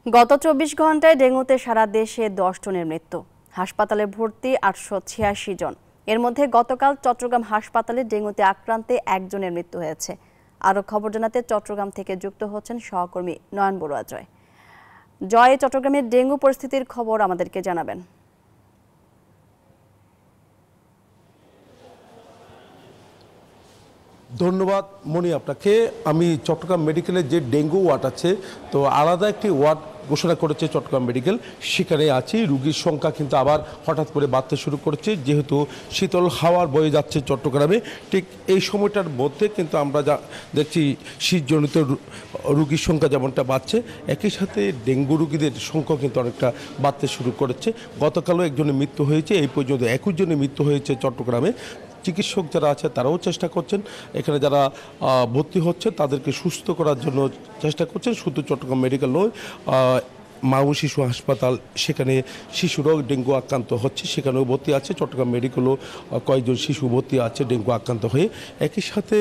গত ২৪ ঘন্টায় ডেঙ্গুতে সারা দেশে ১০ জনের মৃত্যু। হাসপাতালে ভর্তি ৮৮৬ জন। এর মধ্যে গতকাল চট্টগ্রাম হাসপাতালে ডেঙ্গুতে আক্রান্তে একজনের মৃত্যু হয়েছে। আরও খবর জানাতে চট্টগ্রাম থেকে যুক্ত হচ্ছেন সহকর্মী নয়ন বড়ুয়া জয়। জয়, চট্টগ্রামের ডেঙ্গু পরিস্থিতির খবর আমাদেরকে জানাবেন। ধন্যবাদ মনি আপনাকে। আমি চট্টগ্রাম মেডিকেলের যে ডেঙ্গু ওয়ার্ড আছে, তো আলাদা একটি ওয়ার্ড ঘোষণা করেছে চট্টগ্রাম মেডিকেল, সেখানে আছি। রুগীর সংখ্যা কিন্তু আবার হঠাৎ করে বাড়তে শুরু করেছে, যেহেতু শীতল হাওয়ার বয়ে যাচ্ছে চট্টগ্রামে। ঠিক এই সময়টার মধ্যে কিন্তু আমরা যা দেখছি শীতজনিত রুগীর সংখ্যা যেমনটা বাড়ছে, একই সাথে ডেঙ্গু রুগীদের সংখ্যা কিন্তু অনেকটা বাড়তে শুরু করেছে। গতকালও একজনের মৃত্যু হয়েছে, এই পর্যন্ত ২১ জনের মৃত্যু হয়েছে চট্টগ্রামে। চিকিৎসক যারা আছে তারাও চেষ্টা করছেন, এখানে যারা ভর্তি হচ্ছে তাদেরকে সুস্থ করার জন্য চেষ্টা করছেন। শুধু চট্টগ্রাম মেডিকেল নয়, মা ও শিশু হাসপাতাল, সেখানে শিশুরাও ডেঙ্গু আক্রান্ত হচ্ছে, সেখানেও ভর্তি আছে। চট্টগ্রাম মেডিকেলও কয়েকজন শিশু ভর্তি আছে ডেঙ্গু আক্রান্ত হয়ে। একই সাথে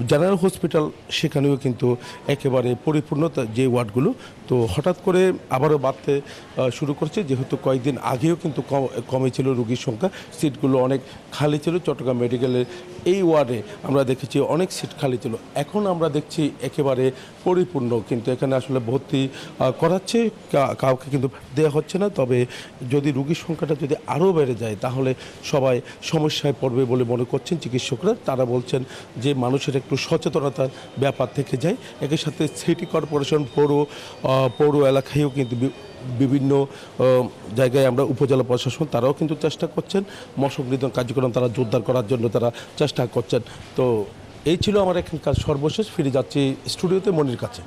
জেনারেল হসপিটাল, সেখানেও কিন্তু একেবারে পরিপূর্ণ যে ওয়ার্ডগুলো, তো হঠাৎ করে আবারও বাড়তে শুরু করছে, যেহেতু কয়েকদিন আগেও কিন্তু কমেছিল রোগীর সংখ্যা। সিটগুলো অনেক খালি ছিল চট্টগ্রাম মেডিকেলের এই ওয়ার্ডে, আমরা দেখেছি অনেক সিট খালি ছিল। এখন আমরা দেখছি একেবারে পরিপূর্ণ, কিন্তু এখানে আসলে ভর্তি করাচ্ছে, কাউকে কিন্তু দেওয়া হচ্ছে না। তবে যদি রোগীর সংখ্যাটা যদি আরও বেড়ে যায়, তাহলে সবাই সমস্যায় পড়বে বলে মনে করছেন চিকিৎসকরা। তারা বলছেন যে মানুষের একটু সচেতনতার ব্যাপার থেকে যায়। একই সাথে সিটি কর্পোরেশন, পৌর এলাকায়ও কিন্তু বিভিন্ন জায়গায় আমরা উপজেলা প্রশাসন তারাও কিন্তু চেষ্টা করছেন, মশক নিধন কার্যক্রম তারা জোরদার করার জন্য তারা চেষ্টা করছেন। তো এই ছিল আমার এখানকার সর্বশেষ। ফিরে যাচ্ছি স্টুডিওতে মনির কাছে।